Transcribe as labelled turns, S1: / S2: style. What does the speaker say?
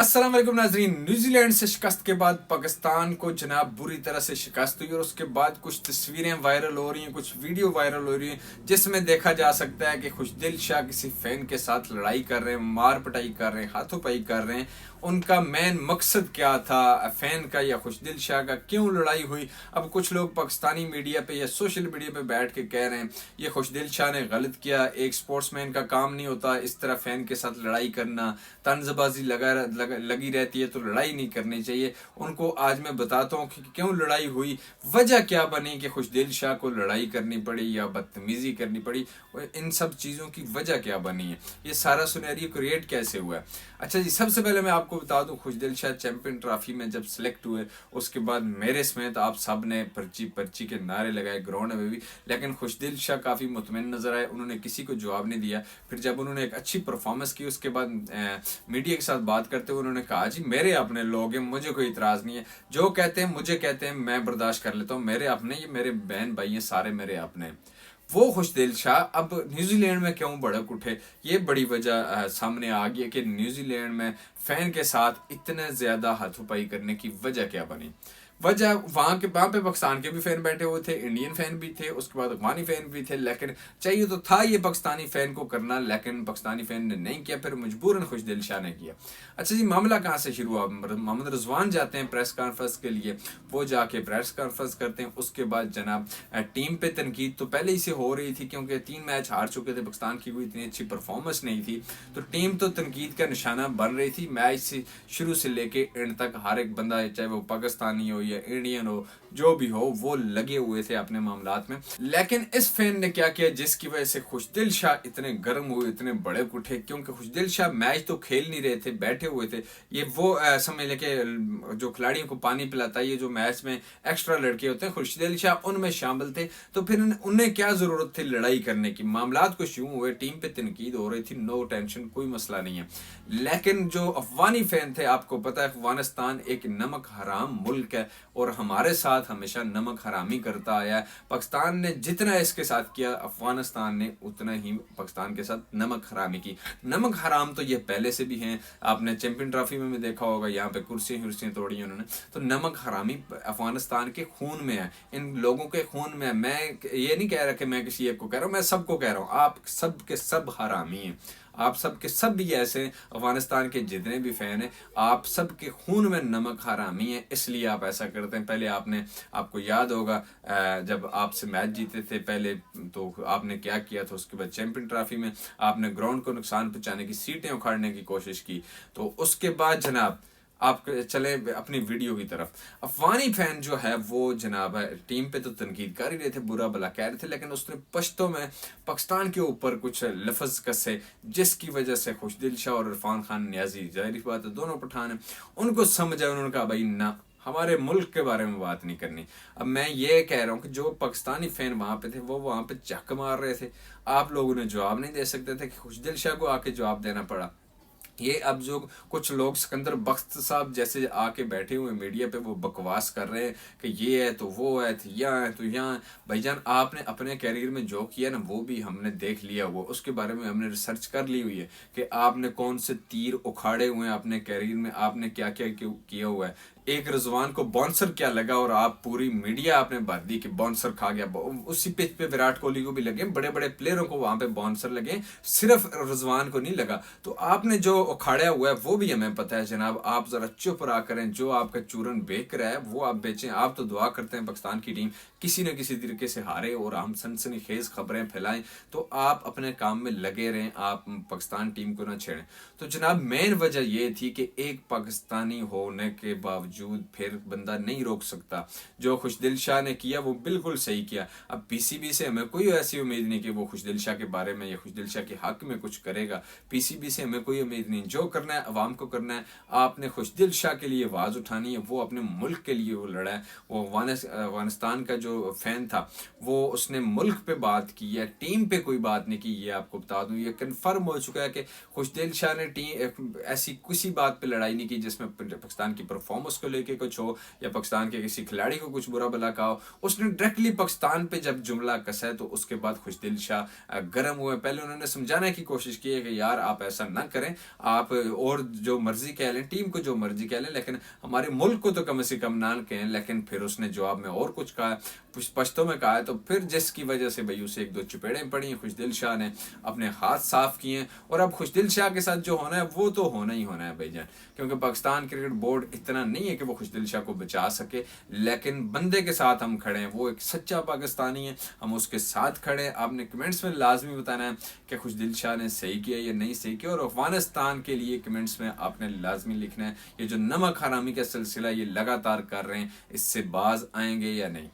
S1: अस्सलाम वालेकुम नाजरीन। न्यूजीलैंड से शिकस्त के बाद पाकिस्तान को जनाब बुरी तरह से शिकस्त हुई और उसके बाद कुछ तस्वीरें वायरल हो रही हैं, कुछ वीडियो वायरल हो रही हैं जिसमें देखा जा सकता है कि खुशदिल शाह किसी फैन के साथ लड़ाई कर रहे हैं, मार पिटाई कर रहे हैं, हाथों-पाई कर रहे हैं। उनका मेन मकसद क्या था फैन का या खुशदिल शाह का, क्यों लड़ाई हुई? अब कुछ लोग पाकिस्तानी मीडिया पे या सोशल मीडिया पे बैठ के कह रहे हैं ये खुशदिल शाह ने गलत किया, एक स्पोर्ट्समैन का काम नहीं होता इस तरह फैन के साथ लड़ाई करना, तंजबाजी लगी रहती है तो लड़ाई नहीं करनी चाहिए। उनको आज मैं बताता हूँ कि क्यों लड़ाई हुई, वजह क्या बनी कि खुशदिल शाह को लड़ाई करनी पड़ी या बदतमीजी करनी पड़ी, इन सब चीज़ों की वजह क्या बनी है, ये सारा सिनेरियो क्रिएट कैसे हुआ है। अच्छा जी, सबसे पहले मैं आपको बता दूं खुशदिल शाह चैंपियन ट्रॉफी में जब सिलेक्ट हुए उसके बाद मेरे समेत आप सब ने पर्ची पर्ची के नारे लगाए ग्राउंड में भी, लेकिन खुशदिल शाह काफ़ी मुतमईन नजर आए, उन्होंने किसी को जवाब नहीं दिया। फिर जब उन्होंने एक अच्छी परफॉर्मेंस की उसके बाद मीडिया के साथ बात करते हुए उन्होंने कहा जी मेरे अपने लोग हैं, मुझे कोई इतराज़ नहीं है, जो कहते हैं मुझे कहते हैं मैं बर्दाश्त कर लेता हूँ, मेरे अपने, ये मेरे बहन भाई हैं, सारे मेरे अपने हैं। वो खुशदिल शाह अब न्यूजीलैंड में क्यों भड़क उठे, ये बड़ी वजह सामने आ गई है कि न्यूजीलैंड में फैन के साथ इतने ज़्यादा हाथोपाई करने की वजह क्या बनी। वजह वहाँ पे पाकिस्तान के भी फैन बैठे हुए थे, इंडियन फैन भी थे, उसके बाद अफगानी फैन भी थे, लेकिन चाहिए तो था ये पाकिस्तानी फैन को करना, लेकिन पाकिस्तानी फैन ने नहीं किया, फिर मजबूरन खुशदिल शाह ने किया। अच्छा जी, मामला कहाँ से शुरू हुआ? मोहम्मद रिजवान जाते हैं प्रेस कॉन्फ्रेंस के लिए, वो जाके प्रेस कॉन्फ्रेंस करते हैं, उसके बाद जनाब टीम पे तनकीद तो पहले ही से हो रही थी क्योंकि 3 मैच हार चुके थे पाकिस्तान की, कोई इतनी अच्छी परफॉर्मेंस नहीं थी, तो टीम तो तनकीद का निशाना बन रही थी। मैच से शुरू से लेके एंड तक हर एक बंदा, चाहे वो पाकिस्तानी हो या इंडियन हो, जो भी हो, वो लगे हुए थे अपने मामलात में। लेकिन इस फैन ने क्या किया जिसकी वजह से खुशदिल शाह इतने गर्म हुए, इतने बड़े उठे, क्योंकि खुशदिल शाह मैच तो खेल नहीं रहे थे, बैठे हुए थे। ये वो समझ लेके जो खिलाड़ियों को पानी पिलाता है, ये जो मैच में एक्स्ट्रा लड़के होते हैं, खुशदिल शाह उनमें शामिल थे, तो फिर उन्हें क्या जरूरत थी लड़ाई करने की? मामलात कुछ यूं हुए, टीम पे तनकीद हो रही थी, नो टेंशन, कोई मसला नहीं है। लेकिन जो अफगानी फैन थे, आपको पता है अफगानिस्तान एक नमक हराम मुल्क है और हमारे साथ हमेशा नमक हरामी करता आया है। पाकिस्तान ने जितना इसके साथ किया, अफगानिस्तान ने उतना ही पाकिस्तान के साथ नमक हरामी की। नमक हराम तो ये पहले से भी हैं, आपने चैंपियन ट्रॉफी में भी देखा होगा, यहाँ पे कुर्सियां तोड़ी उन्होंने, तो नमक हरामी अफगानिस्तान के खून में है, इन लोगों के खून में है। मैं ये नहीं कह रहा कि मैं किसी एक को कह रहा हूँ, मैं सबको कह रहा हूँ, आप सब के सब हरामी हैं, आप सब के सब भी ऐसे हैं, अफगानिस्तान के जितने भी फैन हैं, आप सब के खून में नमक हरामी है, इसलिए आप ऐसा करते हैं। पहले आपको याद होगा जब आपसे मैच जीते थे पहले, तो आपने क्या किया था, उसके बाद चैंपियन ट्रॉफी में आपने ग्राउंड को नुकसान पहुंचाने की, सीटें उखाड़ने की कोशिश की। तो उसके बाद जनाब आप चले अपनी वीडियो की तरफ। अफगानी फैन जो है वो जनाब है टीम पे तो तनकीद कर ही रहे थे, बुरा भला कह रहे थे, लेकिन उसने पश्तों में पाकिस्तान के ऊपर कुछ लफ्ज कसे जिसकी वजह से खुशदिल शाह और इरफान खान न्याजी, जाहिर बात है दोनों पठान हैं, उनको समझ आया, उन्होंने कहा भाई ना, हमारे मुल्क के बारे में बात नहीं करनी। अब मैं ये कह रहा हूँ कि जो पाकिस्तानी फैन वहां पे थे वो वहां पे चक मार रहे थे, आप लोगों ने जवाब नहीं दे सकते थे कि खुशदिल शाह को आके जवाब देना पड़ा। ये अब जो कुछ लोग सिकंदर बख्त साहब जैसे आके बैठे हुए मीडिया पे वो बकवास कर रहे हैं कि ये है तो वो है तो यहाँ है तो यहाँ, भाईजान आपने अपने कैरियर में जो किया ना वो भी हमने देख लिया, वो उसके बारे में हमने रिसर्च कर ली हुई है कि आपने कौन से तीर उखाड़े हुए हैं अपने कैरियर में, आपने क्या क्या किया हुआ है। एक रिजवान को बाउंसर क्या लगा और आप पूरी मीडिया आपने भर दी कि बाउंसर खा गया। उसी पिच पे विराट कोहली को भी लगे, बड़े बड़े प्लेयरों को वहां पे बाउंसर लगे, सिर्फ रिजवान को नहीं लगा। तो आपने जो उखाड़ा हुआ है वो भी हमें पता है जनाब, आप जरा चुप रहा करें, जो आपका चूरन बेच रहा है वो आप बेचें। आप तो दुआ करते हैं पाकिस्तान की टीम किसी न किसी तरीके से हारे और हम सनसनीखेज खबरें फैलाएं, तो आप अपने काम में लगे रहें, आप पाकिस्तान टीम को ना छेड़ें। तो जनाब मेन वजह ये थी कि एक पाकिस्तानी होने के बावजूद फिर बंदा नहीं रोक सकता, जो खुशदिल शाह ने किया वो बिल्कुल सही किया। अब पीसीबी से हमें कोई ऐसी उम्मीद नहीं कि वो खुशदिल शाह के बारे में या खुशदिल शाह के हक में कुछ करेगा, पीसीबी से हमें कोई उम्मीद नहीं। जो करना है अवाम को करना है, आपने खुशदिल शाह के लिए आवाज़ उठानी है, वो अपने मुल्क के लिए वो लड़ा है। वो अफगानिस्तान का जो फैन था वो उसने मुल्क पे बात की है, टीम पे कोई बात नहीं की। ये आपको बता दूं, ये कन्फर्म हो चुका है कि खुशदिल शाह ने टीम ऐसी किसी बात पे लड़ाई नहीं की जिसमें पाकिस्तान की परफॉर्मेंस को लेके कुछ हो या पाकिस्तान के किसी खिलाड़ी को कुछ बुरा भला कहा हो। उसने डायरेक्टली पाकिस्तान पे जब जुमला कसा है तो उसके बाद खुशदिल शाह गर्म हुए। पहले उन्होंने समझाने की कोशिश की है कि यार आप ऐसा ना करें, آپ اور جو مرضی کہہ لیں، ٹیم کو جو مرضی کہہ لیں، لیکن ہمارے ملک کو تو کم سے کم نہ کہیں۔ لیکن پھر اس نے جواب میں اور کچھ کہا، پشتوں میں کہا ہے، تو پھر جس کی وجہ سے بھائی اسے ایک دو چپیڑیں پڑی، خوشدل شاہ نے اپنے ہاتھ صاف کیے۔ اور اب خوشدل شاہ کے ساتھ جو ہونا ہے وہ تو ہونا ہی ہونا ہے بھائی جان، کیونکہ پاکستان کرکٹ بورڈ اتنا نہیں ہے کہ وہ خوشدل شاہ کو بچا سکے، لیکن بندے کے ساتھ ہم کھڑے ہیں، وہ ایک سچا پاکستانی ہے، ہم اس کے ساتھ کھڑے ہیں۔ آپ نے کمنٹس میں لازمی بتانا ہے کہ خوشدل شاہ نے صحیح کیا یا نہیں صحیح کیا، اور افغانستان کے لیے کمنٹس میں آپ نے لازمی لکھنا ہے یہ جو نمک حرامی کا سلسلہ یہ لگاتار کر رہے ہیں، اس سے باز آئیں گے یا نہیں۔